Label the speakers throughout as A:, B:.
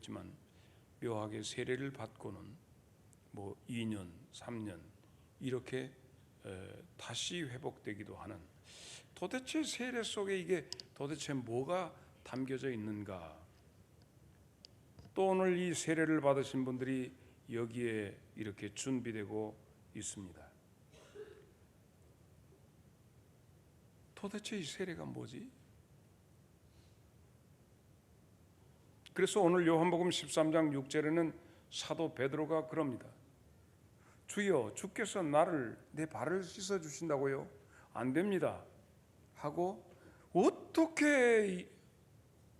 A: 있지만 묘하게 세례를 받고는 뭐 2년, 3년 이렇게 다시 회복되기도 하는, 도대체 세례 속에 이게 도대체 뭐가 담겨져 있는가? 또 오늘 이 세례를 받으신 분들이 여기에 이렇게 준비되고 있습니다. 도대체 이 세례가 뭐지? 그래서 오늘 요한복음 13장 6절에는 사도 베드로가 그럽니다. 주여, 주께서 나를, 내 발을 씻어 주신다고요? 안 됩니다 하고, 어떻게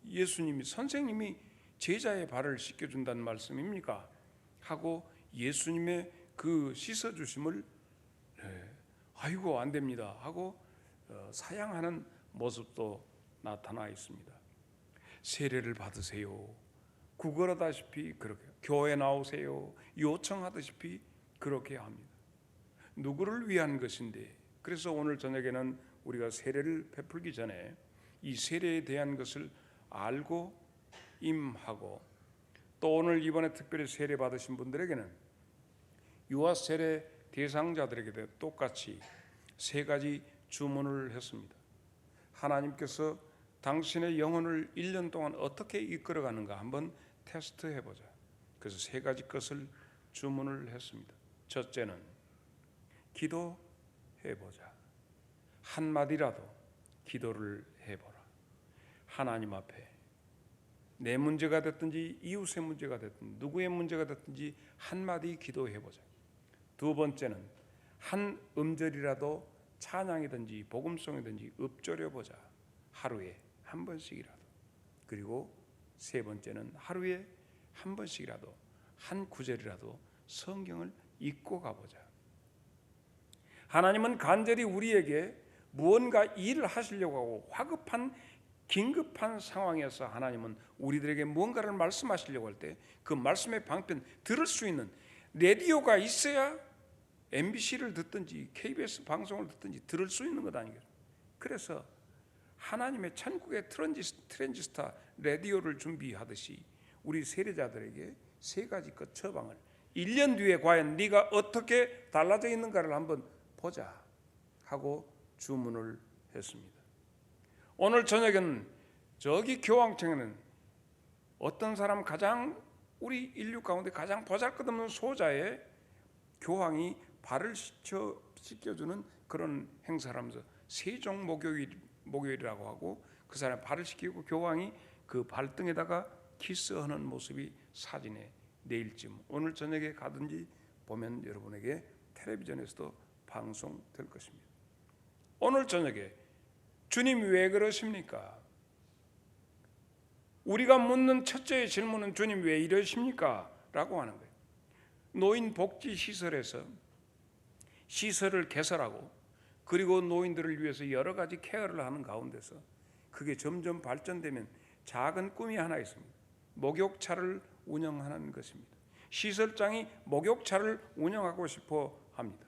A: 예수님이, 선생님이 제자의 발을 씻겨준다는 말씀입니까? 하고 예수님의 그 씻어주심을 아이고 안 됩니다 하고 사양하는 모습도 나타나 있습니다. 세례를 받으세요, 구걸하다시피 그렇게, 교회 나오세요 요청하다시피 그렇게 합니다. 누구를 위한 것인데, 그래서 오늘 저녁에는 우리가 세례를 베풀기 전에 이 세례에 대한 것을 알고 임하고, 또 오늘 이번에 특별히 세례 받으신 분들에게는 유아 세례 대상자들에게도 똑같이 세 가지 주문을 했습니다. 하나님께서 당신의 영혼을 1년 동안 어떻게 이끌어가는가 한번 테스트해보자. 그래서 세 가지 것을 주문을 했습니다. 첫째는 기도해보자. 한마디라도 기도를 해보라. 하나님 앞에 내 문제가 됐든지 이웃의 문제가 됐든지 누구의 문제가 됐든지 한마디 기도해보자. 두 번째는 한 음절이라도 찬양이든지 복음송이든지 읊조려보자. 하루에 한 번씩이라도. 그리고 세 번째는 하루에 한 번씩이라도, 한 구절이라도 성경을 읽고 가보자. 하나님은 간절히 우리에게 무언가 일을 하시려고 하고, 화급한 긴급한 상황에서 하나님은 우리들에게 무언가를 말씀하시려고 할 때 그 말씀의 방편, 들을 수 있는 라디오가 있어야 MBC를 듣든지 KBS 방송을 듣든지 들을 수 있는 것 아니겠어요? 그래서 하나님의 천국의 트랜지스타 라디오를 준비하듯이 우리 세례자들에게 세 가지 것 처방을, 1년 뒤에 과연 네가 어떻게 달라져 있는가를 한번 보자 하고 주문을 했습니다. 오늘 저녁에는 저기 교황청에는 어떤 사람, 가장 우리 인류 가운데 가장 보잘것없는 소자의 교황이 발을 씻겨주는 그런 행사를 하면서 세종 목요일이라고 하고, 그 사람 발을 씻기고 교황이 그 발등에다가 키스하는 모습이 사진에 내일쯤 오늘 저녁에 가든지 보면 여러분에게 텔레비전에서도 방송될 것입니다. 오늘 저녁에 주님 왜 그러십니까? 우리가 묻는 첫째 질문은 주님 왜 이러십니까? 라고 하는 거예요. 노인복지시설에서 시설을 개설하고, 그리고 노인들을 위해서 여러 가지 케어를 하는 가운데서 그게 점점 발전되면 작은 꿈이 하나 있습니다. 목욕차를 운영하는 것입니다. 시설장이 목욕차를 운영하고 싶어 합니다.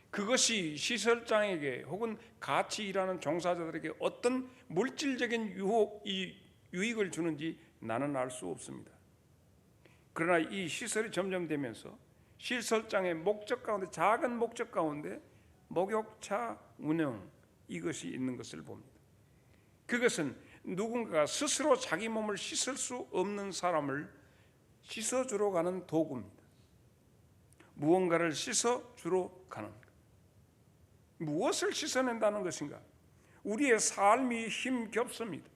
A: 그것이 시설장에게 혹은 같이 일하는 종사자들에게 어떤 물질적인 유익을 주는지 나는 알 수 없습니다. 그러나 이 시설이 점점 되면서 시설장의 목적 가운데, 작은 목적 가운데 목욕차 운영, 이것이 있는 것을 봅니다. 그것은 누군가가 스스로 자기 몸을 씻을 수 없는 사람을 씻어주러 가는 도구입니다. 무언가를 씻어주러 가는 것. 무엇을 씻어낸다는 것인가? 우리의 삶이 힘겹습니다.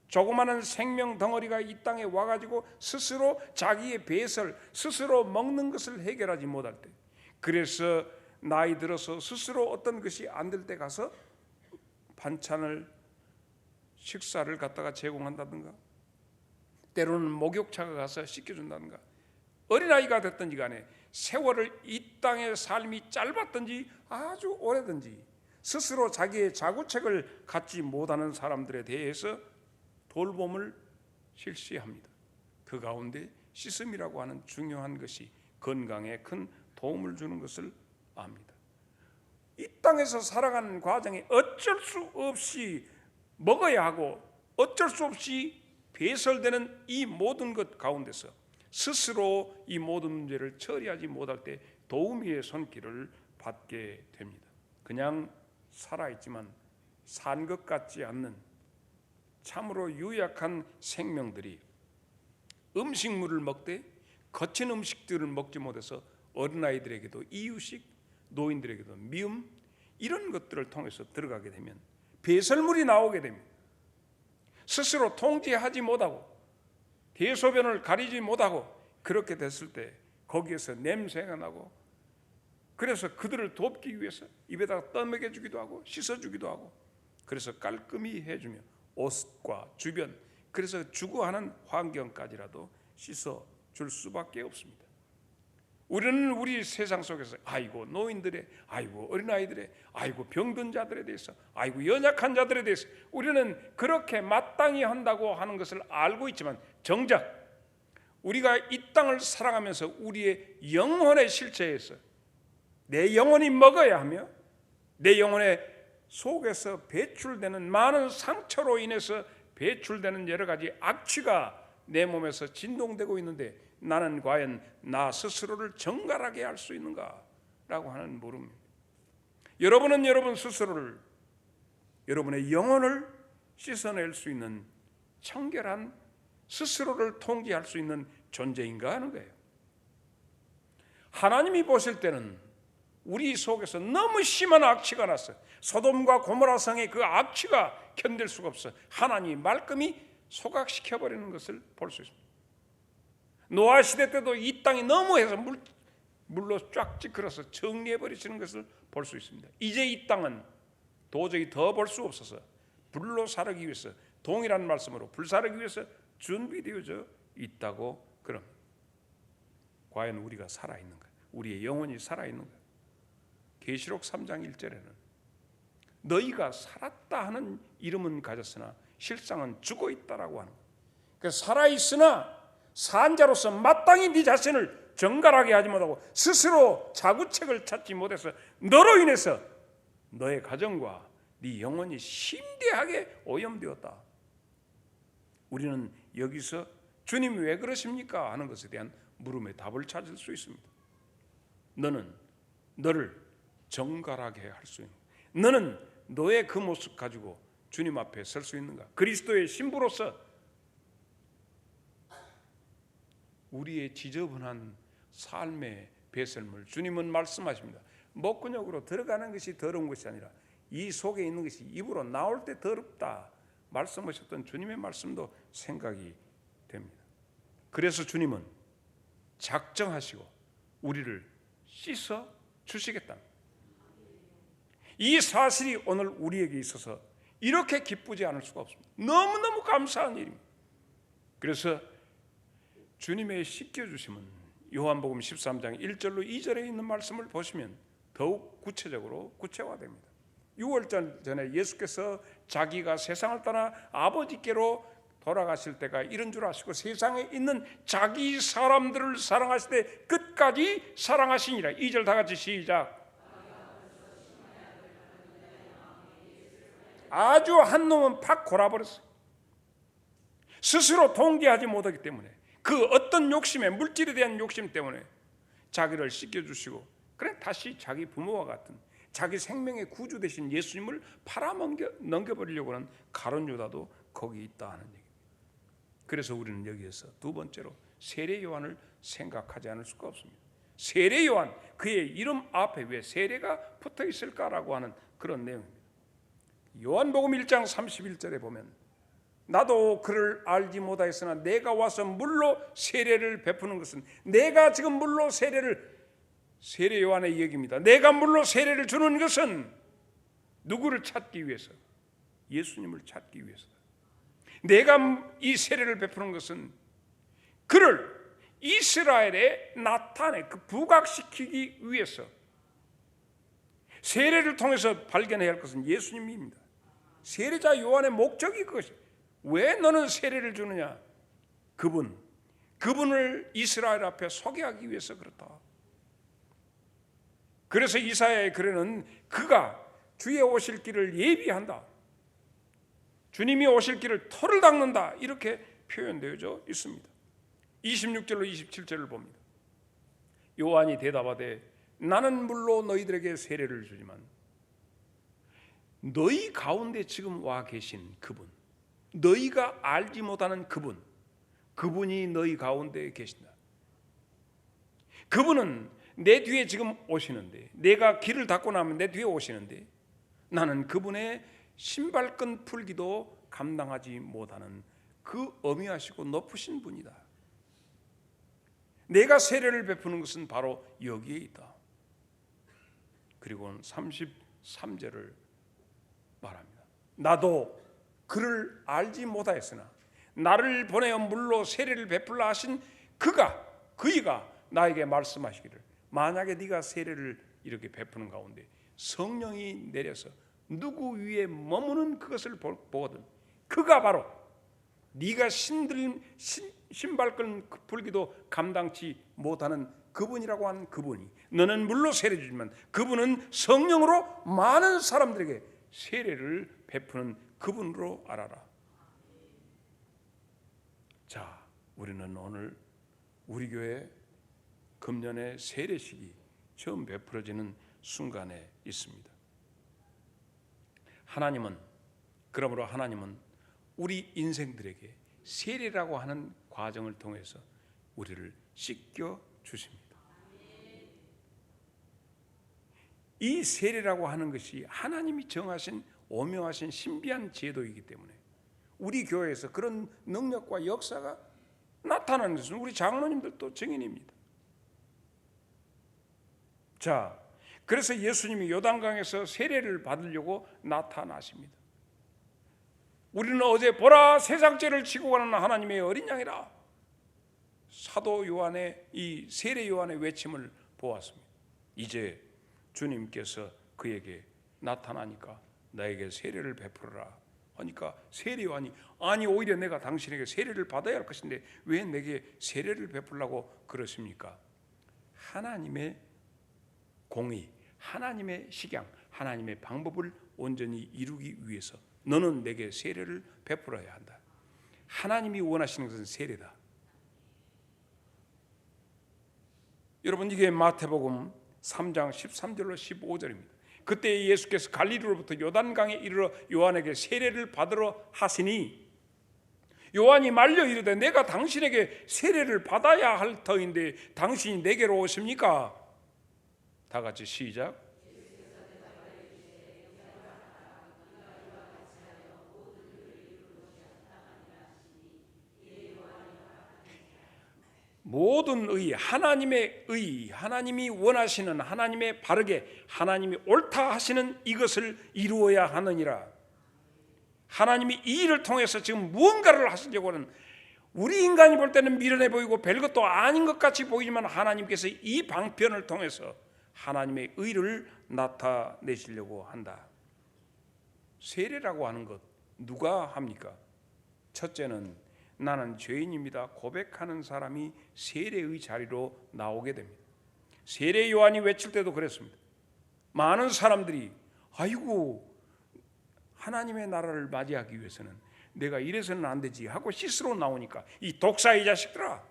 A: 조그마한 생명 덩어리가 이 땅에 와가지고 스스로 자기의 배설, 스스로 먹는 것을 해결하지 못할 때, 그래서 나이 들어서 스스로 어떤 것이 안 될 때 가서 반찬을, 식사를 갖다가 제공한다든가, 때로는 목욕차가 가서 씻겨준다든가, 어린아이가 됐든지 간에 세월을 이 땅의 삶이 짧았든지 아주 오래든지 스스로 자기의 자구책을 갖지 못하는 사람들에 대해서 돌봄을 실시합니다. 그 가운데 씻음이라고 하는 중요한 것이 건강에 큰 도움을 주는 것을 압니다. 이 땅에서 살아가는 과정에 어쩔 수 없이 먹어야 하고, 어쩔 수 없이 배설되는 이 모든 것 가운데서 스스로 이 모든 문제를 처리하지 못할 때 도우미의 손길을 받게 됩니다. 그냥 살아있지만 산 것 같지 않는 참으로 유약한 생명들이 음식물을 먹되 거친 음식들을 먹지 못해서 어린아이들에게도 이유식, 노인들에게도 미움, 이런 것들을 통해서 들어가게 되면 배설물이 나오게 됩니다. 스스로 통제하지 못하고 대소변을 가리지 못하고 그렇게 됐을 때 거기에서 냄새가 나고, 그래서 그들을 돕기 위해서 입에다가 떠먹여주기도 하고 씻어주기도 하고, 그래서 깔끔히 해주며 옷과 주변, 그래서 주거하는 환경까지라도 씻어줄 수밖에 없습니다. 우리는 우리 세상 속에서 아이고 노인들의, 아이고 어린아이들의, 아이고 병든 자들에 대해서, 아이고 연약한 자들에 대해서 우리는 그렇게 마땅히 한다고 하는 것을 알고 있지만, 정작 우리가 이 땅을 살아가면서 우리의 영혼의 실체에서 내 영혼이 먹어야 하며 내 영혼의 속에서 배출되는 많은 상처로 인해서 배출되는 여러 가지 악취가 내 몸에서 진동되고 있는데, 나는 과연 나 스스로를 정갈하게 할 수 있는가? 라고 하는 물음입니다. 여러분은 여러분 스스로를, 여러분의 영혼을 씻어낼 수 있는 청결한, 스스로를 통제할 수 있는 존재인가 하는 거예요. 하나님이 보실 때는 우리 속에서 너무 심한 악취가 났어요. 소돔과 고모라 성의 그 악취가 견딜 수가 없어. 하나님이 말끔히 소각시켜버리는 것을 볼 수 있습니다. 노아 시대 때도 이 땅이 너무 해서 물로 쫙 찌그러서 정리해버리시는 것을 볼 수 있습니다. 이제 이 땅은 도저히 더 볼 수 없어서 불로 사르기 위해서, 동일한 말씀으로 불 사르기 위해서 준비되어져 있다고. 그럼 과연 우리가 살아있는가? 우리의 영혼이 살아있는가? 계시록 3장 1절에는 너희가 살았다 하는 이름은 가졌으나 실상은 죽어있다라고 하는 거예요. 그래서 살아있으나 산자로서 마땅히 네 자신을 정갈하게 하지 못하고 스스로 자구책을 찾지 못해서 너로 인해서 너의 가정과 네 영혼이 심대하게 오염되었다. 우리는 여기서 주님이 왜 그러십니까? 하는 것에 대한 물음에 답을 찾을 수 있습니다. 너는 너를 정갈하게 할 수 있는, 너는 너의 그 모습 가지고 주님 앞에 설 수 있는가? 그리스도의 신부로서 우리의 지저분한 삶의 배설물, 주님은 말씀하십니다. 목근육으로 들어가는 것이 더러운 것이 아니라 이 속에 있는 것이 입으로 나올 때 더럽다 말씀하셨던 주님의 말씀도 생각이 됩니다. 그래서 주님은 작정하시고 우리를 씻어 주시겠다. 이 사실이 오늘 우리에게 있어서 이렇게 기쁘지 않을 수가 없습니다. 너무너무 감사한 일입니다. 그래서 주님의 씻겨주심은 요한복음 13장 1절로 2절에 있는 말씀을 보시면 더욱 구체적으로 구체화됩니다. 6월 전에 예수께서 자기가 세상을 떠나 아버지께로 돌아가실 때가 이런 줄 아시고 세상에 있는 자기 사람들을 사랑하실 때 끝까지 사랑하시니라. 2절 다 같이 시작. 아주 한 놈은 팍 골아버렸어요. 스스로 통제하지 못하기 때문에, 그 어떤 욕심에, 물질에 대한 욕심 때문에 자기를 씻겨주시고, 그래 다시 자기 부모와 같은 자기 생명의 구주 되신 예수님을 팔아넘겨버리려고 하는 가룟 유다도 거기 있다 하는 얘기입니다. 그래서 우리는 여기에서 두 번째로 세례 요한을 생각하지 않을 수가 없습니다. 세례 요한, 그의 이름 앞에 왜 세례가 붙어 있을까라고 하는 그런 내용입니다. 요한복음 1장 31절에 보면 나도 그를 알지 못하였으나 내가 와서 물로 세례를 베푸는 것은, 내가 지금 물로 세례 요한의 얘기입니다. 내가 물로 세례를 주는 것은 누구를 찾기 위해서? 예수님을 찾기 위해서다. 내가 이 세례를 베푸는 것은 그를 이스라엘에 나타내 부각시키기 위해서, 세례를 통해서 발견해야 할 것은 예수님입니다. 세례자 요한의 목적이 그것이에요. 왜 너는 세례를 주느냐? 그분을 이스라엘 앞에 소개하기 위해서 그렇다. 그래서 이사야의 글에는 그가 주의 오실 길을 예비한다, 주님이 오실 길을 터를 닦는다, 이렇게 표현되어져 있습니다. 26절로 27절을 봅니다. 요한이 대답하되 나는 물로 너희들에게 세례를 주지만 너희 가운데 지금 와 계신 그분, 너희가 알지 못하는 그분이 너희 가운데 계신다. 그분은 내 뒤에 지금 오시는데, 내가 길을 닫고 나면 내 뒤에 오시는데 나는 그분의 신발끈 풀기도 감당하지 못하는 그 엄위하시고 높으신 분이다. 내가 세례를 베푸는 것은 바로 여기에 있다. 그리고는 33절을 말합니다. 나도 그를 알지 못하였으나 나를 보내어 물로 세례를 베풀라 하신 그이가 나에게 말씀하시기를 만약에 네가 세례를 이렇게 베푸는 가운데 성령이 내려서 누구 위에 머무는 그것을 보거든 그가 바로 네가 신발끈 풀기도 감당치 못하는 그분이라고 하는 그분이, 너는 물로 세례 주지만 그분은 성령으로 많은 사람들에게 세례를 베푸는 그분으로 알아라. 자, 우리는 오늘 우리 교회 금년에 세례식이 처음 베풀어지는 순간에 있습니다. 그러므로 하나님은 우리 인생들에게 세례라고 하는 과정을 통해서 우리를 씻겨 주십니다. 이 세례라고 하는 것이 하나님이 정하신 오묘하신 신비한 제도이기 때문에 우리 교회에서 그런 능력과 역사가 나타나는 것은 우리 장로님들도 증인입니다. 자, 그래서 예수님이 요단강에서 세례를 받으려고 나타나십니다. 우리는 어제 보라 세상죄를 지고 가는 하나님의 어린 양이라 사도 요한의 이 세례 요한의 외침을 보았습니다. 이제 주님께서 그에게 나타나니까 나에게 세례를 베풀어라 하니까 세례 요한이 아니 오히려 내가 당신에게 세례를 받아야 할 것인데 왜 내게 세례를 베풀라고 그러십니까? 하나님의 공의, 하나님의 식양, 하나님의 방법을 온전히 이루기 위해서 너는 내게 세례를 베풀어야 한다. 하나님이 원하시는 것은 세례다. 여러분, 이게 마태복음 3장 13절로 15절입니다. 그때 예수께서 갈릴리로부터 요단강에 이르러 요한에게 세례를 받으러 하시니 요한이 말려 이르되 내가 당신에게 세례를 받아야 할 터인데 당신이 내게로 오십니까? 다 같이 시작. 모든 하나님의 하나님이 원하시는 하나님의 바르게 하나님이 옳다 하시는 이것을 이루어야 하느니라. 하나님이 이 일을 통해서 지금 무언가를 하시려고 하는, 우리 인간이 볼 때는 미련해 보이고 별것도 아닌 것 같이 보이지만 하나님께서 이 방편을 통해서 하나님의 의를 나타내시려고 한다. 세례라고 하는 것 누가 합니까? 첫째는 나는 죄인입니다 고백하는 사람이 세례의 자리로 나오게 됩니다. 세례 요한이 외칠 때도 그랬습니다. 많은 사람들이 아이고 하나님의 나라를 맞이하기 위해서는 내가 이래서는 안 되지 하고 씻으러 나오니까 이 독사의 자식들아,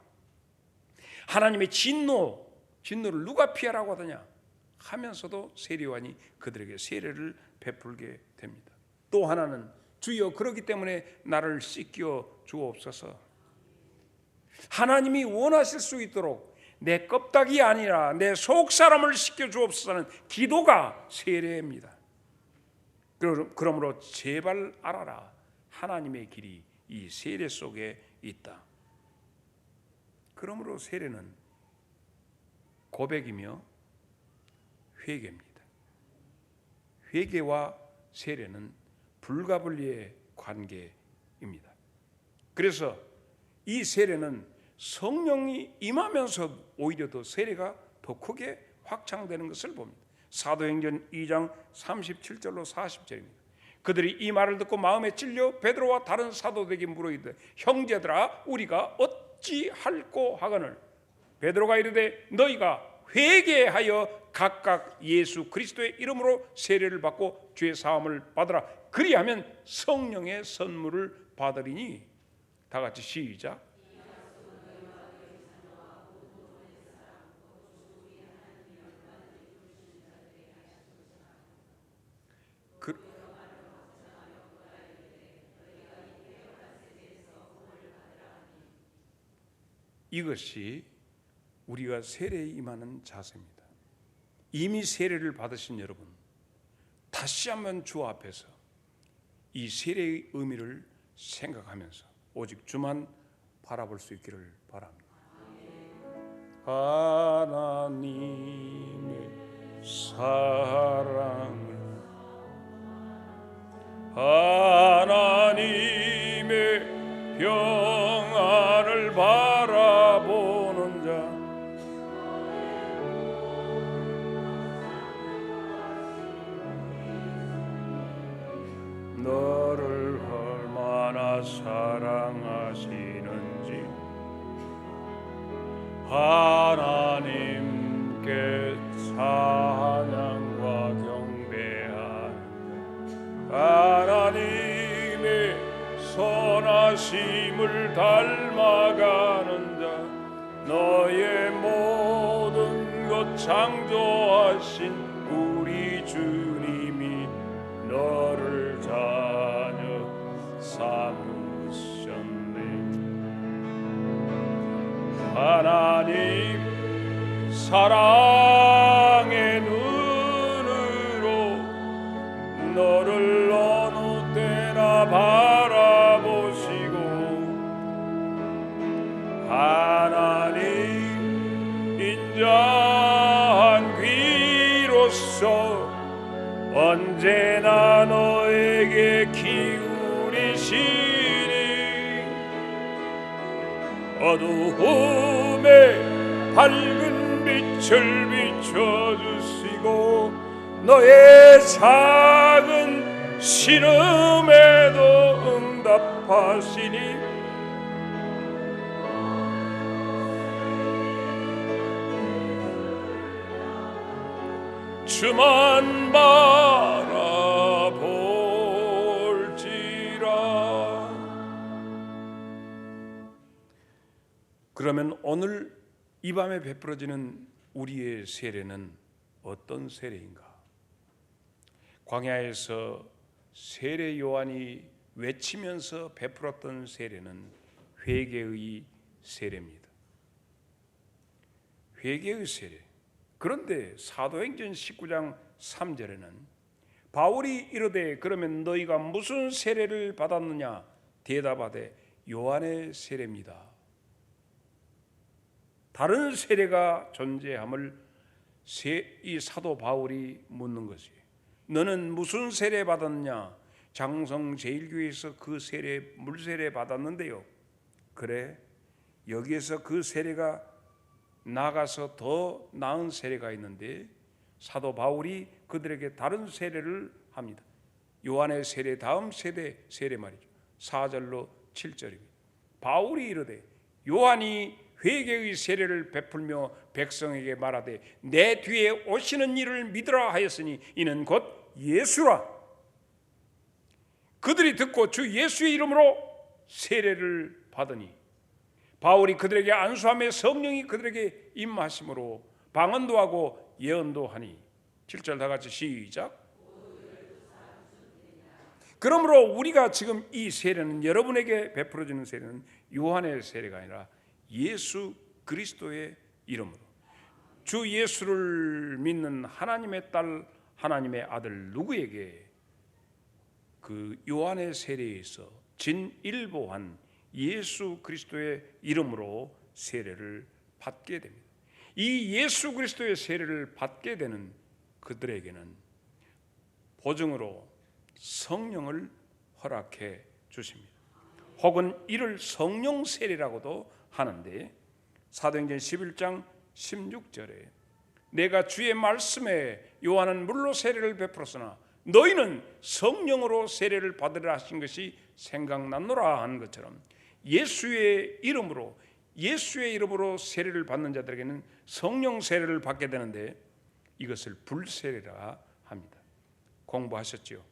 A: 하나님의 진노를 누가 피하라고 하더냐 하면서도 세례 요한이 그들에게 세례를 베풀게 됩니다. 또 하나는 주여 그렇기 때문에 나를 씻겨 주옵소서. 하나님이 원하실 수 있도록 내 껍데기 아니라 내 속사람을 씻겨 주옵소서는 기도가 세례입니다. 그러므로 제발 알아라, 하나님의 길이 이 세례 속에 있다. 그러므로 세례는 고백이며 회개입니다. 회개와 세례는 불가분리의 관계입니다. 그래서 이 세례는 성령이 임하면서 오히려 더 세례가 더 크게 확장되는 것을 봅니다. 사도행전 2장 37절로 40절입니다. 그들이 이 말을 듣고 마음에 찔려 베드로와 다른 사도들에게 물어이르되 형제들아 우리가 어찌할꼬 하거늘 베드로가 이르되 너희가 회개하여 각각 예수 그리스도의 이름으로 세례를 받고 죄 사함을 받으라. 그리하면 성령의 선물을 받으리니 다 같이 시작. 그, 이것이 우리가 세례에 임하는 자세입니다. 이미 세례를 받으신 여러분, 다시 한번 주 앞에서 이 세례의 의미를 생각하면서 오직 주만 바라볼 수 있기를 바랍니다. 하나님의 사랑을, 하나님의 평안을 바라보는 자, 너를 얼마나 사랑하시는지 하나님께 찬양과 경배하는, 하나님의 선하심을 닮아가는 자, 너의 모든 것 창조하신 우리 주님이 너를 자녀 삼으셨네. 하나님 사랑의 눈으로 너를 어느 때나 바라보시고, 하나님 인자한 귀로서 언제나 너에게 기울이시니, 어두움에 밝은 빛을 비춰주시고, 너의 작은 신음에도 응답하시니, 주만 바라볼지라. 그러면 오늘 이 밤에 베풀어지는 우리의 세례는 어떤 세례인가? 광야에서 세례 요한이 외치면서 베풀었던 세례는 회개의 세례입니다. 회개의 세례. 그런데 사도행전 19장 3절에는 바울이 이르되 그러면 너희가 무슨 세례를 받았느냐? 대답하되 요한의 세례입니다. 다른 세례가 존재함을 이 사도 바울이 묻는 것이에요. 너는 무슨 세례 받았냐? 장성 제일교회에서 그 세례, 물세례 받았는데요. 그래, 여기에서 그 세례가 나가서 더 나은 세례가 있는데 사도 바울이 그들에게 다른 세례를 합니다. 요한의 세례 다음 세대 세례 말이죠. 4절로 7절입니다. 바울이 이르되 요한이 회개의 세례를 베풀며 백성에게 말하되 내 뒤에 오시는 이를 믿으라 하였으니 이는 곧 예수라. 그들이 듣고 주 예수의 이름으로 세례를 받으니 바울이 그들에게 안수하며 성령이 그들에게 임하심으로 방언도 하고 예언도 하니. 7절 다 같이 시작. 그러므로 우리가 지금 이 세례는, 여러분에게 베풀어지는 세례는 요한의 세례가 아니라 예수 그리스도의 이름으로, 주 예수를 믿는 하나님의 딸, 하나님의 아들 누구에게 그 요한의 세례에서 진일보한 예수 그리스도의 이름으로 세례를 받게 됩니다. 이 예수 그리스도의 세례를 받게 되는 그들에게는 보증으로 성령을 허락해 주십니다. 혹은 이를 성령 세례라고도 하는데 사도행전 11장 16절에 내가 주의 말씀에 요한은 물로 세례를 베풀었으나 너희는 성령으로 세례를 받으라 하신 것이 생각났노라 하는 것처럼 예수의 이름으로 세례를 받는 자들에게는 성령 세례를 받게 되는데 이것을 불세례라 합니다. 공부하셨죠?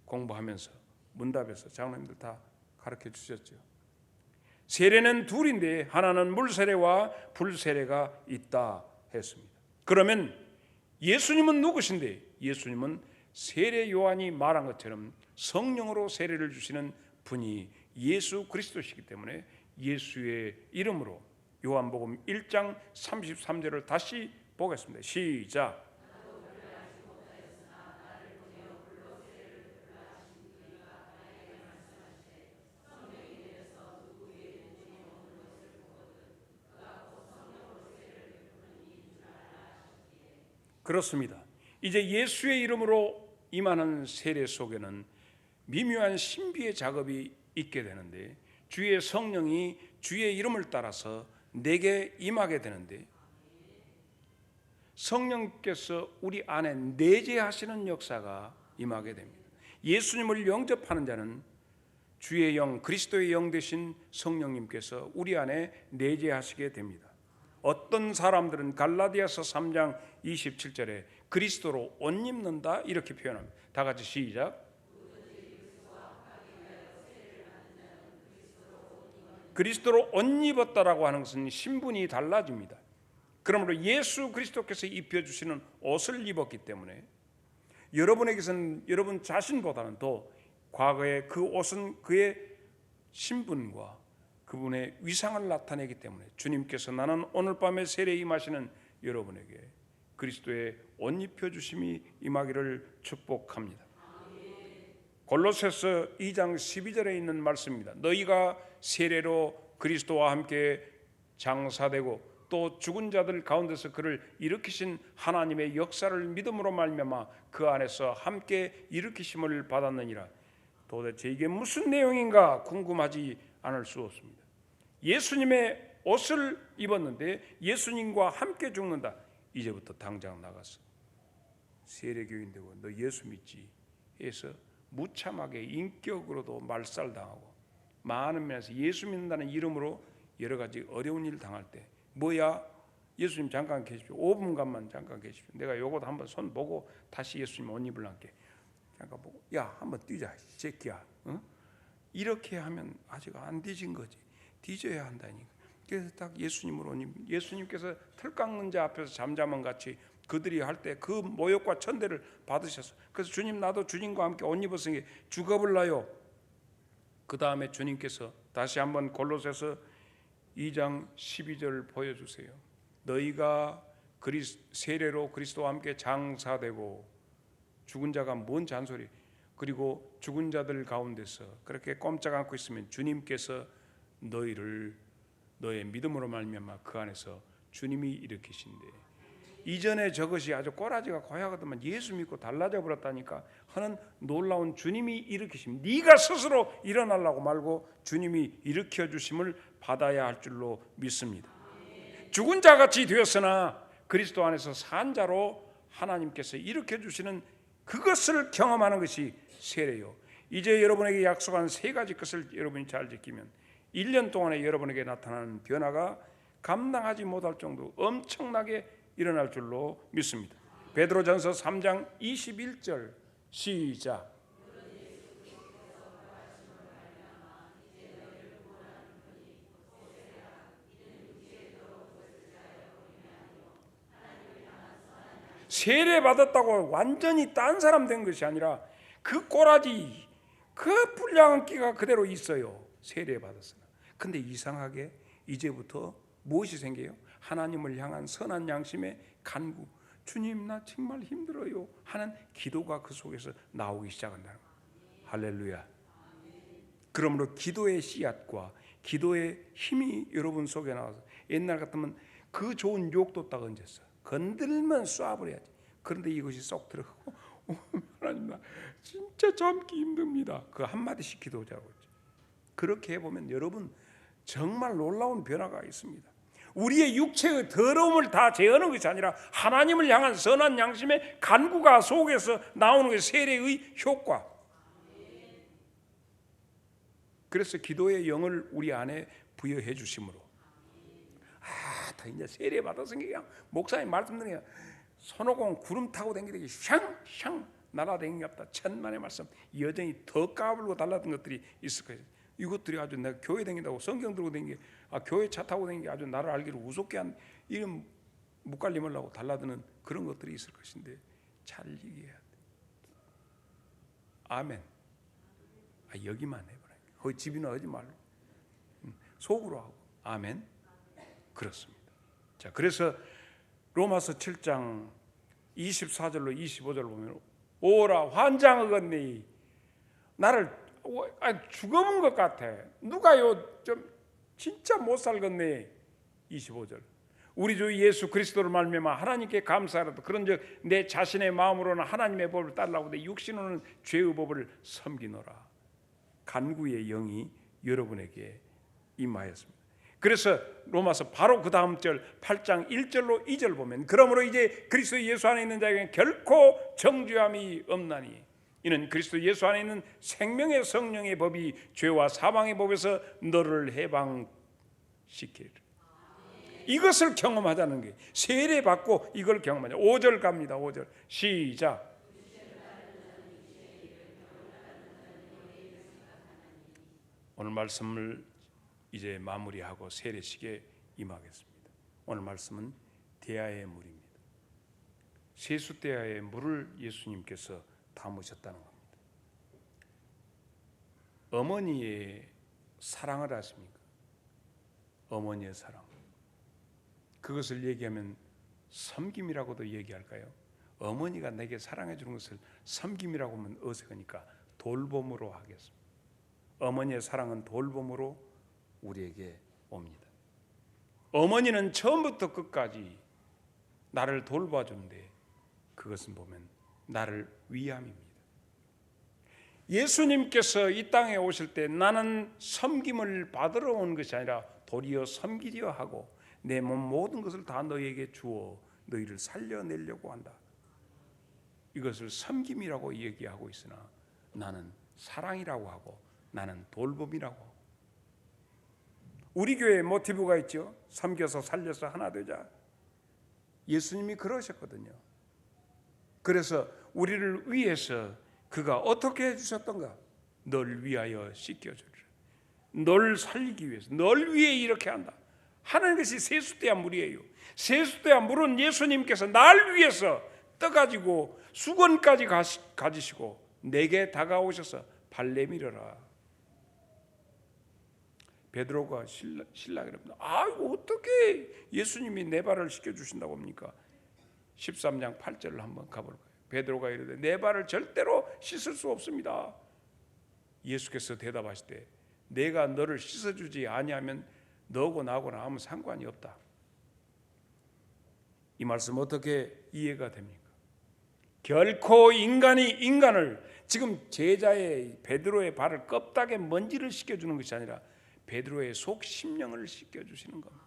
A: 공부하면서 문답에서 장로님들 다 가르쳐 주셨죠? 세례는 둘인데 하나는 물세례와 불세례가 있다 했습니다. 그러면 예수님은 누구신데? 예수님은 세례 요한이 말한 것처럼 성령으로 세례를 주시는 분이 예수 그리스도시기 때문에 예수의 이름으로 요한복음 1장 33절을 다시 보겠습니다. 시작. 그렇습니다. 이제 예수의 이름으로 임하는 세례 속에는 미묘한 신비의 작업이 있게 되는데, 주의 성령이 주의 이름을 따라서 내게 임하게 되는데, 성령께서 우리 안에 내재하시는 역사가 임하게 됩니다. 예수님을 영접하는 자는 주의 영, 그리스도의 영 되신 성령님께서 우리 안에 내재하시게 됩니다. 어떤 사람들은 갈라디아서 3장 27절에 그리스도로 옷 입는다 이렇게 표현합니다. 다 같이 시작. 그리스도로 옷 입었다라고 하는 것은 신분이 달라집니다. 그러므로 예수 그리스도께서 입혀주시는 옷을 입었기 때문에 여러분에게서는 여러분 자신보다는 더 과거에 그 옷은 그의 신분과 그분의 위상을 나타내기 때문에 주님께서 나는 오늘 밤에 세례에 임하시는 여러분에게 그리스도의 옷 입혀주심이 임하기를 축복합니다. 골로새서 2장 12절에 있는 말씀입니다. 너희가 세례로 그리스도와 함께 장사되고 또 죽은 자들 가운데서 그를 일으키신 하나님의 역사를 믿음으로 말미암아 그 안에서 함께 일으키심을 받았느니라. 도대체 이게 무슨 내용인가 궁금하지 않을 수 없습니다. 예수님의 옷을 입었는데 예수님과 함께 죽는다. 이제부터 당장 나가서 세례교인 되고 너 예수 믿지 해서 무참하게 인격으로도 말살당하고 많은 면에서 예수 믿는다는 이름으로 여러 가지 어려운 일 당할 때 뭐야? 예수님 잠깐 계십시오. 5분간만 잠깐 계십시오. 내가 요것도 한번 손 보고 다시 예수님 옷 입을란게 잠깐 보고 야 한번 뛰자 이 새끼야. 응? 이렇게 하면 아직 안 뒤진 거지. 뒤져야 한다니까. 그래서 딱 예수님으로 예수님께서 털 깎는 자 앞에서 잠자만 같이 그들이 할 때 그 모욕과 천대를 받으셨어. 그래서 주님 나도 주님과 함께 옷 입었으니 죽어볼라요. 그 다음에 주님께서 다시 한번 골로새서 2장 12절을 보여주세요. 너희가 세례로 그리스도와 함께 장사되고 죽은 자가 뭔 잔소리. 그리고 죽은 자들 가운데서 그렇게 꼼짝 않고 있으면 주님께서 너희를 너의 믿음으로 말미암아 그 안에서 주님이 일으키신대. 이전에 저것이 아주 꼬라지가 고약하더만 예수 믿고 달라져 버렸다니까 하는 놀라운 주님이 일으키심. 네가 스스로 일어나려고 말고 주님이 일으켜 주심을 받아야 할 줄로 믿습니다. 죽은 자같이 되었으나 그리스도 안에서 산 자로 하나님께서 일으켜 주시는 그것을 경험하는 것이 세례요. 이제 여러분에게 약속한 세 가지 것을 여러분이 잘 지키면 1년 동안에 여러분에게 나타나는 변화가 감당하지 못할 정도 엄청나게 일어날 줄로 믿습니다. 베드로전서 3장 21절 시작. 세례 받았다고 완전히 딴 사람 된 것이 아니라 그 꼬라지 그 불량한 끼가 그대로 있어요. 세례 받았으나. 근데 이상하게 이제부터 무엇이 생겨요? 하나님을 향한 선한 양심의 간구. 주님 나 정말 힘들어요 하는 기도가 그 속에서 나오기 시작한다는 거예요. 할렐루야. 그러므로 기도의 씨앗과 기도의 힘이 여러분 속에 나와서 옛날 같으면 그 좋은 욕도 딱 얹었어. 건들면 쏴버려야지. 그런데 이것이 쏙 들어가고 하나님 나 진짜 참기 힘듭니다. 그 한마디씩 기도하자고 했죠. 그렇게 해보면 여러분 정말 놀라운 변화가 있습니다. 우리의 육체의 더러움을 다 제어하는 것이 아니라 하나님을 향한 선한 양심의 간구가 속에서 나오는 것이 세례의 효과. 그래서 기도의 영을 우리 안에 부여해 주심으로 다 이제 세례 받아서 그냥 목사님 말씀드리냐 손오공 구름 타고 다니듯이 샹샹 날아다니는 게 없다. 천만의 말씀 여전히 더 까불고 달랐던 것들이 있을 거예요. 이것들이 아주 내가 교회 다닌다고 성경 들고 다니는 게, 교회 차 타고 다니는 게 아주 나를 알기로 우습게 한 이런 묵갈림을 하고 달라드는 그런 것들이 있을 것인데 잘 얘기해야 돼. 아멘. 여기만 해보라. 거기 집이나 하지 말고 속으로 하고. 아멘. 그렇습니다. 자, 그래서 로마서 7장 24절로 25절 보면 오라 환장하겠니. 나를 죽어본 것 같아. 누가요 좀 진짜 못 살겠네. 25절. 우리 주 예수 그리스도를 말미암아 하나님께 감사하라도 그런즉 내 자신의 마음으로는 하나님의 법을 따르려고 내 육신으로는 죄의 법을 섬기노라. 간구의 영이 여러분에게 임하였습니다. 그래서 로마서 바로 그 다음 절 8장 1절로 2절 보면 그러므로 이제 그리스도 예수 안에 있는 자에게는 결코 정죄함이 없나니 이는 그리스도 예수 안에 있는 생명의 성령의 법이 죄와 사망의 법에서 너를 해방시키리라. 이것을 경험하자는 게 세례 받고 이걸 경험하자. 5절 갑니다. 5절 시작. 오늘 말씀을 이제 마무리하고 세례식에 임하겠습니다. 오늘 말씀은 대야의 물입니다. 세숫대야의 물을 예수님께서 담으셨다는 겁니다. 어머니의 사랑을 아십니까? 어머니의 사랑. 그것을 얘기하면 섬김이라고도 얘기할까요? 어머니가 내게 사랑해 주는 것을 섬김이라고 하면 어색하니까 돌봄으로 하겠습니다. 어머니의 사랑은 돌봄으로 우리에게 옵니다. 어머니는 처음부터 끝까지 나를 돌봐주는데 그것은 보면 나를 위함입니다. 예수님께서 이 땅에 오실 때 나는 섬김을 받으러 온 것이 아니라 도리어 섬기려 하고 내 몸 모든 것을 다 너희에게 주어 너희를 살려내려고 한다. 이것을 섬김이라고 얘기하고 있으나 나는 사랑이라고 하고 나는 돌봄이라고 하고. 우리 교회에 모티브가 있죠. 섬겨서 살려서 하나 되자. 예수님이 그러셨거든요. 그래서 우리를 위해서 그가 어떻게 해주셨던가? 널 위하여 씻겨주리라. 널 살리기 위해서 널 위해 이렇게 한다 하는 것이 세숫대야 물이에요. 세숫대야 물은 예수님께서 날 위해서 떠가지고 수건까지 가지시고 내게 다가오셔서 발 내밀어라. 베드로가 신라 그럽니다. 이거 어떻게 예수님이 내 발을 씻겨주신다고 합니까? 13장 8절을 한번 가볼까요? 베드로가 이르되 내 발을 절대로 씻을 수 없습니다. 예수께서 대답하시되 내가 너를 씻어주지 아니하면 너고 나고나 아무 상관이 없다. 이 말씀 어떻게 이해가 됩니까? 결코 인간이 인간을 지금 제자의 베드로의 발을 껍데기에 먼지를 씻겨주는 것이 아니라 베드로의 속 심령을 씻겨주시는 겁니다.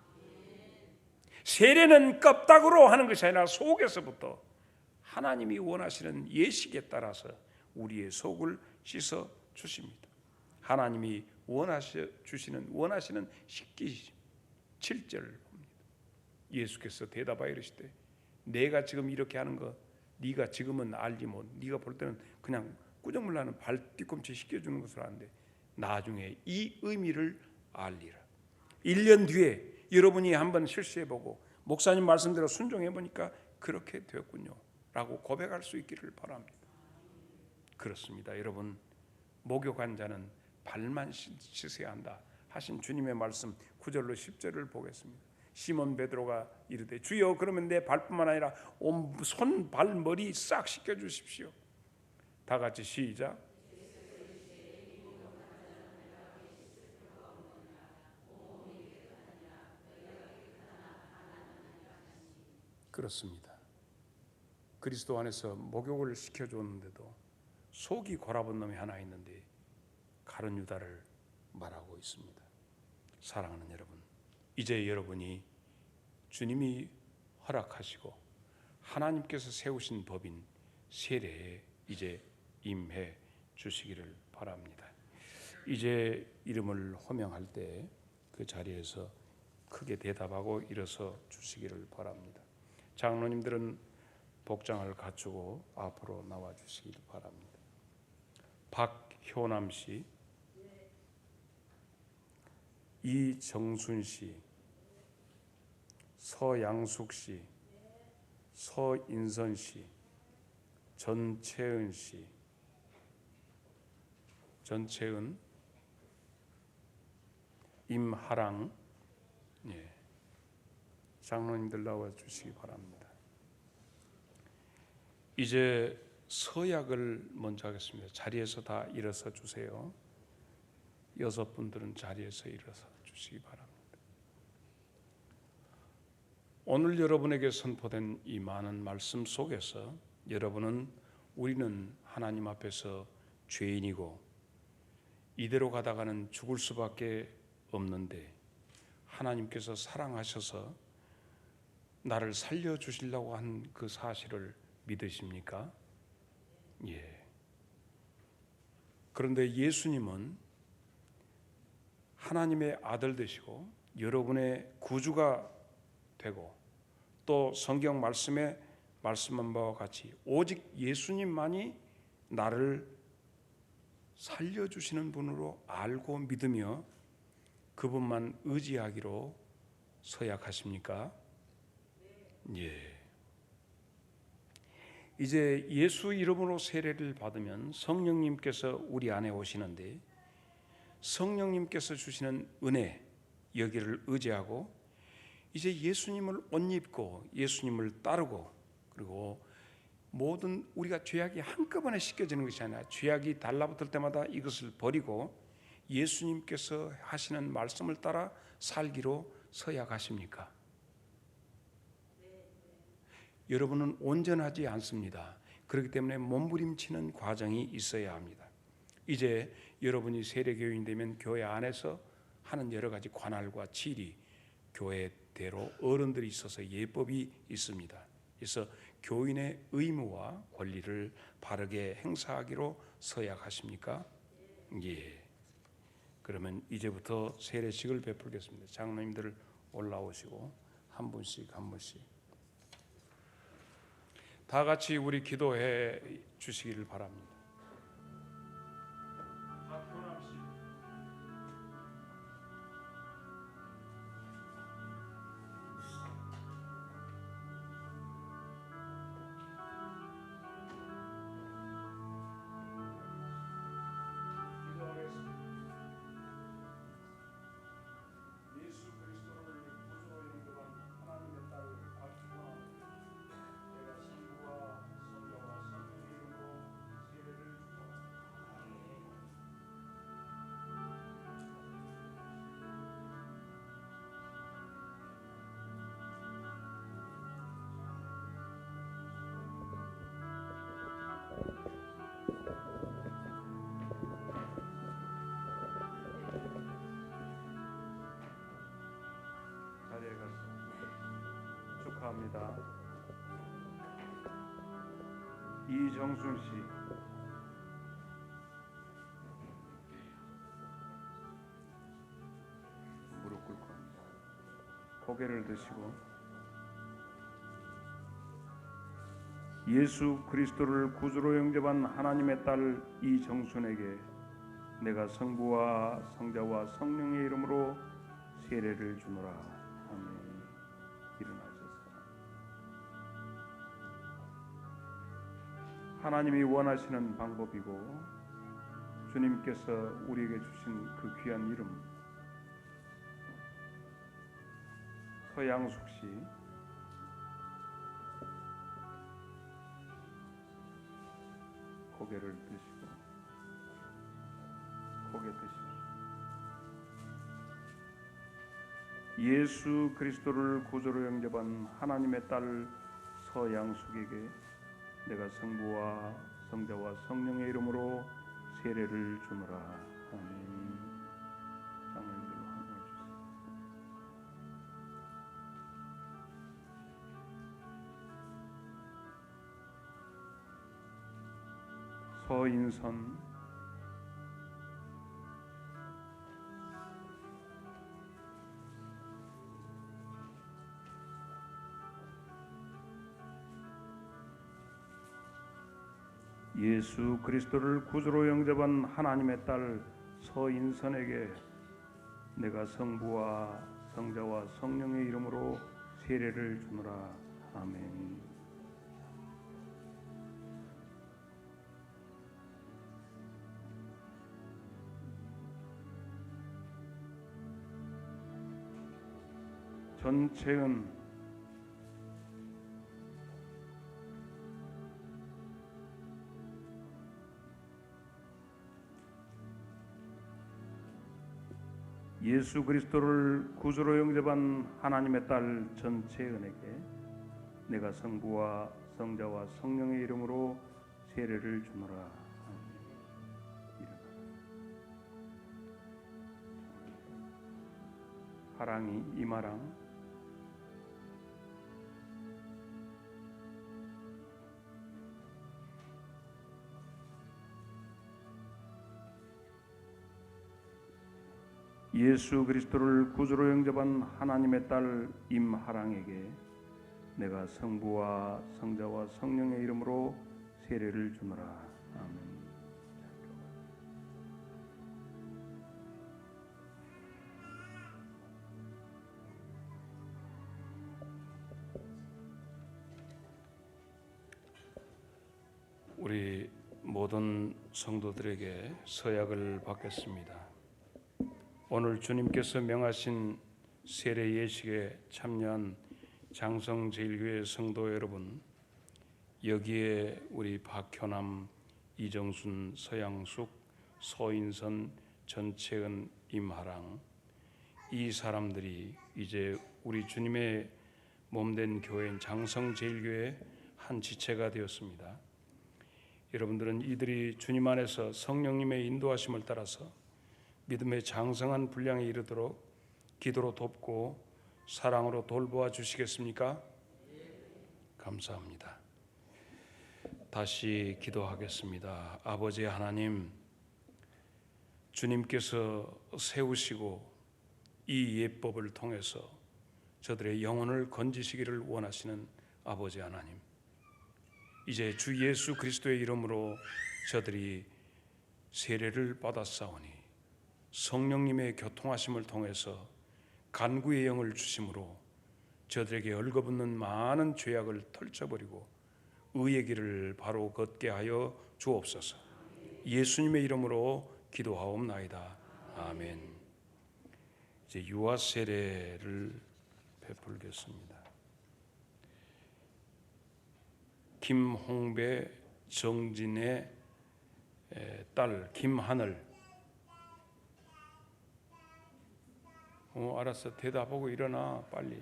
A: 세례는 껍데기로 하는 것이 아니라 속에서부터 하나님이 원하시는 예식에 따라서 우리의 속을 씻어 주십니다. 하나님이 원하시는 씻기심. 7절을 봅니다. 예수께서 대답하여 이르시되 내가 지금 이렇게 하는 거 네가 지금은 알지 못. 네가 볼 때는 그냥 꾸정물 나는 발 뒤꿈치 씻겨주는 것을 아는데 나중에 이 의미를 알리라. 1년 뒤에 여러분이 한번 실수해보고 목사님 말씀대로 순종해보니까 그렇게 되었군요 라고 고백할 수 있기를 바랍니다. 그렇습니다. 여러분, 목욕한 자는 발만 씻어야 한다 하신 주님의 말씀 9절로 10절을 보겠습니다. 시몬 베드로가 이르되 주여 그러면 내 발뿐만 아니라 온 손, 발, 머리 싹 씻겨주십시오. 다 같이 시작. 그렇습니다. 그리스도 안에서 목욕을 시켜줬는데도 속이 골아본 놈이 하나 있는데 가룟 유다를 말하고 있습니다. 사랑하는 여러분, 이제 여러분이 주님이 허락하시고 하나님께서 세우신 법인 세례에 이제 임해 주시기를 바랍니다. 이제 이름을 호명할 때 그 자리에서 크게 대답하고 일어서 주시기를 바랍니다. 장로님들은 복장을 갖추고 앞으로 나와 주시기를 바랍니다. 박효남 씨, 이정순 씨, 서양숙 씨, 서인선 씨, 전채은 씨, 전채은, 임하랑, 예, 장로님들 나와 주시기 바랍니다. 이제 서약을 먼저 하겠습니다. 자리에서 다 일어서 주세요. 6분들은 자리에서 일어서 주시기 바랍니다. 오늘 여러분에게 선포된 이 많은 말씀 속에서 여러분은 우리는 하나님 앞에서 죄인이고 이대로 가다가는 죽을 수밖에 없는데 하나님께서 사랑하셔서 나를 살려주시려고 한 그 사실을 믿으십니까? 예. 그런데 예수님은 하나님의 아들 되시고 여러분의 구주가 되고 또 성경 말씀에 말씀한 바와 같이 오직 예수님만이 나를 살려주시는 분으로 알고 믿으며 그분만 의지하기로 서약하십니까? 예. 이제 예수 이름으로 세례를 받으면 성령님께서 우리 안에 오시는데 성령님께서 주시는 은혜 여기를 의지하고 이제 예수님을 옷 입고 예수님을 따르고 그리고 모든 우리가 죄악이 한꺼번에 씻겨지는 것이 아니라 죄악이 달라붙을 때마다 이것을 버리고 예수님께서 하시는 말씀을 따라 살기로 서약하십니까? 여러분은 온전하지 않습니다. 그렇기 때문에 몸부림치는 과정이 있어야 합니다. 이제 여러분이 세례교인이 되면 교회 안에서 하는 여러 가지 관할과 지리, 교회대로 어른들이 있어서 예법이 있습니다. 그래서 교인의 의무와 권리를 바르게 행사하기로 서약하십니까? 예. 그러면 이제부터 세례식을 베풀겠습니다. 장로님들 올라오시고 한 분씩 한 분씩 다 같이 우리 기도해 주시기를 바랍니다. 자리에 가서 축하합니다. 이정순 씨, 무릎 꿇고 합니다. 고개를 드시고 예수 그리스도를 구주로 영접한 하나님의 딸 이정순에게 내가 성부와 성자와 성령의 이름으로 세례를 주노라. 아멘. 일어나셔서 하나님이 원하시는 방법이고 주님께서 우리에게 주신 그 귀한 이름 서양숙 씨 고개를 드시고 고개 드십시오. 예수 그리스도를 구주로 영접한 하나님의 딸 서양숙에게 내가 성부와 성자와 성령의 이름으로 세례를 주노라. 아멘. 장로님들로 환영해 주세요. 서인선, 예수 그리스도를 구주로 영접한 하나님의 딸 서인선에게 내가 성부와 성자와 성령의 이름으로 세례를 주노라. 아멘. 전채은 예수 그리스도를 구주로 영접한 하나님의 딸 전채은에게 내가 성부와 성자와 성령의 이름으로 세례를 주노라. 하랑이 이마랑 예수 그리스도를 구주로 영접한 하나님의 딸 임하랑에게 내가 성부와 성자와 성령의 이름으로 세례를 주노라. 아멘. 우리 모든 성도들에게 서약을 받겠습니다. 오늘 주님께서 명하신 세례 예식에 참여한 장성제일교회 성도 여러분, 여기에 우리 박효남, 이정순, 서양숙, 서인선, 전채은, 임하랑, 이 사람들이 이제 우리 주님의 몸된 교회인 장성제일교회의 한 지체가 되었습니다. 여러분들은 이들이 주님 안에서 성령님의 인도하심을 따라서 믿음의 장성한 분량에 이르도록 기도로 돕고 사랑으로 돌보아 주시겠습니까? 감사합니다. 다시 기도하겠습니다. 아버지 하나님, 주님께서 세우시고 이 예법을 통해서 저들의 영혼을 건지시기를 원하시는 아버지 하나님, 이제 주 예수 그리스도의 이름으로 저들이 세례를 받았사오니 성령님의 교통하심을 통해서 간구의 영을 주심으로 저들에게 얽어붙는 많은 죄악을 털쳐버리고 의의 길을 바로 걷게 하여 주옵소서. 예수님의 이름으로 기도하옵나이다. 아멘. 이제 유아 세례를 베풀겠습니다. 김홍배 정진의 딸 김하늘. 알았어. 대답하고 일어나. 빨리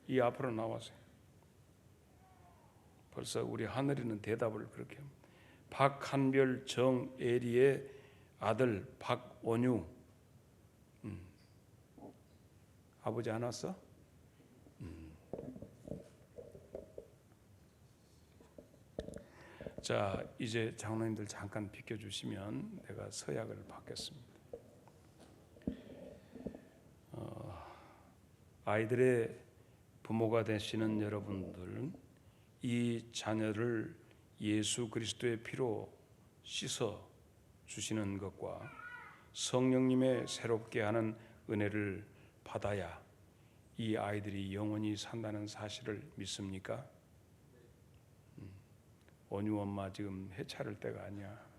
A: 이 앞으로 나와서. 벌써 우리 하늘이는 대답을 그렇게 합니다. 박한별 정애리의 아들 박원유. 아버지 안 왔어? 자, 이제 장로님들 잠깐 비켜주시면 내가 서약을 받겠습니다. 아이들의 부모가 되시는 여러분들은 이 자녀를 예수 그리스도의 피로 씻어 주시는 것과 성령님의 새롭게 하는 은혜를 받아야 이 아이들이 영원히 산다는 사실을 믿습니까? 원유 엄마 지금 해차릴 때가 아니야.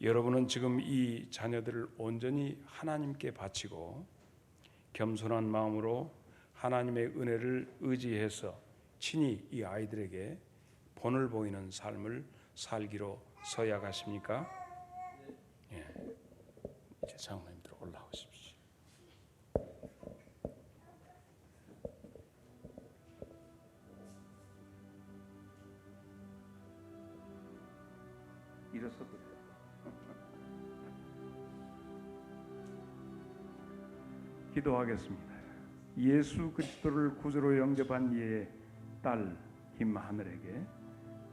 A: 여러분은 지금 이 자녀들을 온전히 하나님께 바치고 겸손한 마음으로 하나님의 은혜를 의지해서 친히 이 아이들에게 본을 보이는 삶을 살기로 서약하십니까? 예. 이제 장로님들 올라오십시오. 일어서도 돼요. 기도하겠습니다. 예수 그리스도를 구주로 영접한 이의 딸 김하늘에게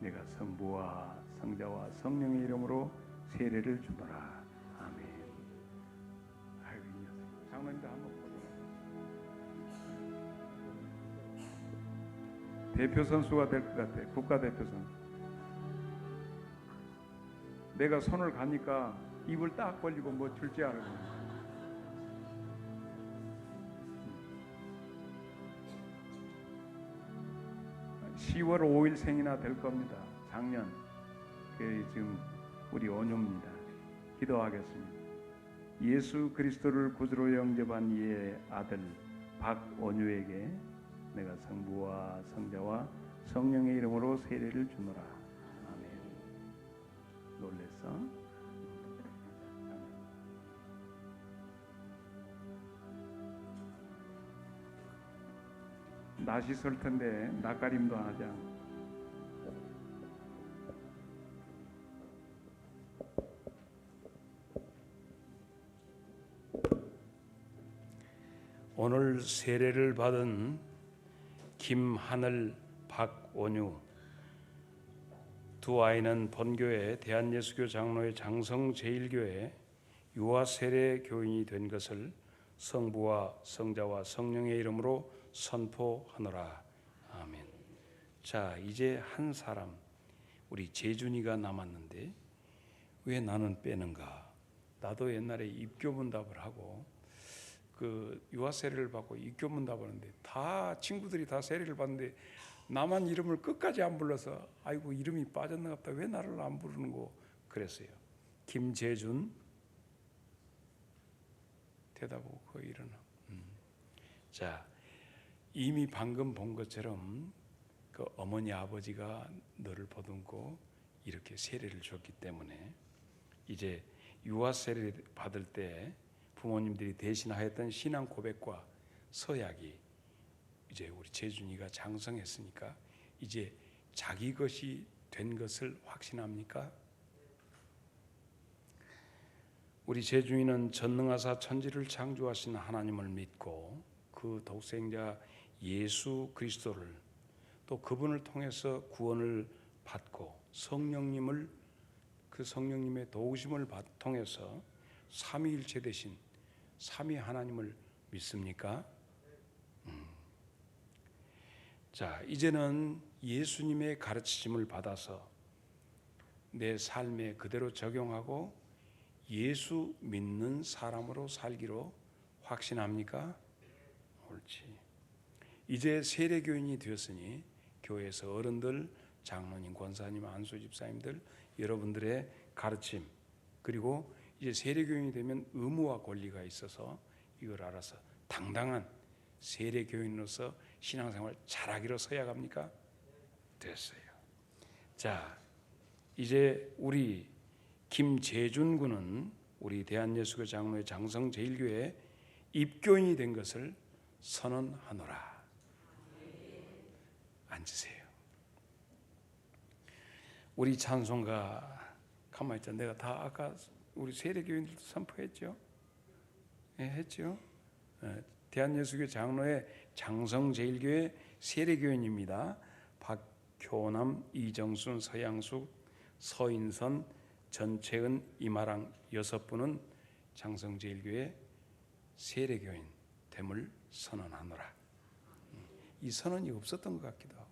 A: 내가 성부와 성자와 성령의 이름으로 세례를 주노라. 아멘. 아이고, 이 녀석. 장로님들 한번 보자. 대표 선수가 될 것 같아. 국가대표 선수. 내가 손을 가니까 입을 딱 벌리고 뭐 줄 줄 알고. 10월 5일 생이나 될 겁니다. 작년. 지금 우리 온유입니다. 기도하겠습니다. 예수 그리스도를 구주로 영접한 이의 아들 박온유에게 내가 성부와 성자와 성령의 이름으로 세례를 주노라. 아멘. 놀랬어? 낯이 설 텐데 낯가림도 안 하자. 오늘 세례를 받은 김하늘, 박온유 두 아이는 본교회 대한예수교 장로회 장성제일교회 유아세례 교인이 된 것을 성부와 성자와 성령의 이름으로 선포하노라. 아멘. 자, 이제 한 사람, 우리 재준이가 남았는데 왜 나는 빼는가? 나도 옛날에 입교문답을 하고 그 유아세례를 받고 입교문답을 하는데 다 친구들이 다 세례를 받는데 나만 이름을 끝까지 안 불러서 아이고 이름이 빠졌나 보다. 왜 나를 안 부르는 거 그랬어요. 김재준 대답하고 거기 일어나. 자, 이미 방금 본 것처럼 그 어머니 아버지가 너를 보듬고 이렇게 세례를 줬기 때문에 이제 유아 세례 받을 때 부모님들이 대신하였던 신앙 고백과 서약이 이제 우리 재준이가 장성했으니까 이제 자기 것이 된 것을 확신합니까? 우리 재준이는 전능하사 천지를 창조하신 하나님을 믿고 그 독생자 예수 그리스도를 또 그분을 통해서 구원을 받고 성령님을 그 성령님의 도우심을 통해서 삼위일체 되신 삼위 하나님을 믿습니까? 자, 이제는 예수님의 가르치심을 받아서 내 삶에 그대로 적용하고 예수 믿는 사람으로 살기로 확신합니까? 옳지. 이제 세례교인이 되었으니 교회에서 어른들, 장로님, 권사님, 안수 집사님들 여러분들의 가르침 그리고 이제 세례교인이 되면 의무와 권리가 있어서 이걸 알아서 당당한 세례교인으로서 신앙생활 잘하기로 서약합니까? 됐어요. 자, 이제 우리 김재준 군은 우리 대한예수교 장로회 장성제일교회 입교인이 된 것을 선언하노라. 앉으세요. 우리 찬송가 가만히 있자. 내가 다 아까 우리 세례교인들도 선포했죠? 네, 했죠? 대한예수교 장로회 장성제일교회 세례교인입니다. 박효남, 이정순, 서양숙, 서인선, 전채은, 이마랑 6분은 장성제일교회 세례교인 됨을 선언하노라. 이 선언이 없었던 것 같기도 하고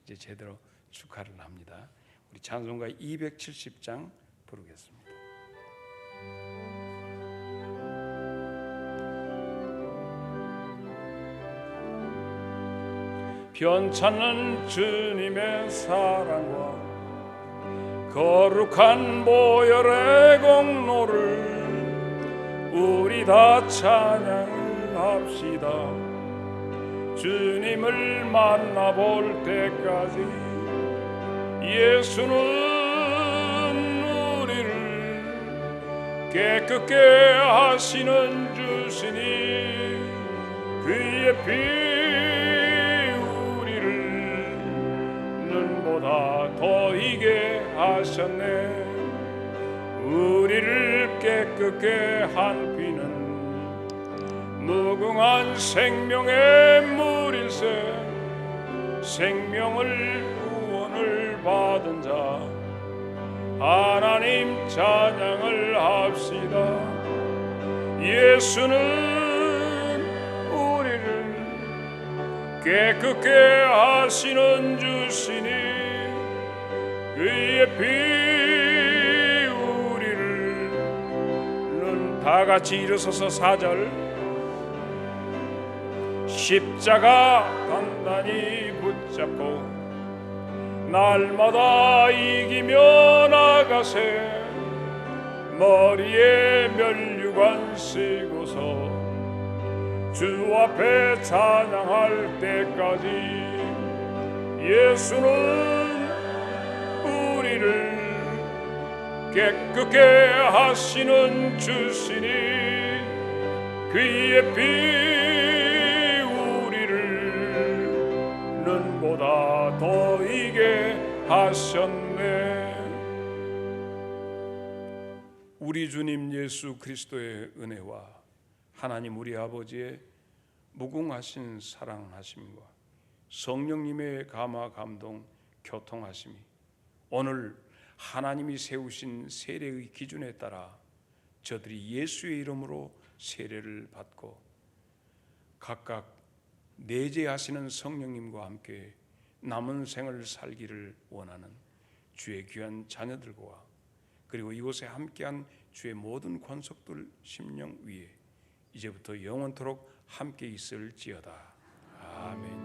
A: 이제 제대로 축하를 합니다. 우리 찬송가 270장 부르겠습니다. 변찮는 주님의 사랑과 거룩한 보혈의 공로를 우리 다 찬양합시다. 주님을 만나볼 때까지 예수는 우리를 깨끗게 하시는 주시니 그의 피 우리를 눈보다 더 이게 하셨네. 우리를 깨끗게 한 피는 무궁한 생명의 물일세. 생명을 구원을 받은 자 하나님 찬양을 합시다. 예수는 우리를 깨끗게 하시는 주시니 그의 피 다 같이 일어서서 4절 십자가 단단히 붙잡고 날마다 이기며 나가세 머리에 면류관 쓰고서 주 앞에 찬양할 때까지 예수는 우리를 깨끗게 하시는 주시니 그의 피 우리를 눈보다 더 이게 하셨네. 우리 주님 예수 그리스도의 은혜와 하나님 우리 아버지의 무궁하신 사랑하심과 성령님의 감화 감동 교통하심이 오늘 하나님이 세우신 세례의 기준에 따라 저들이 예수의 이름으로 세례를 받고 각각 내재하시는 성령님과 함께 남은 생을 살기를 원하는 주의 귀한 자녀들과 그리고 이곳에 함께한 주의 모든 권속들 심령 위에 이제부터 영원토록 함께 있을지어다. 아멘.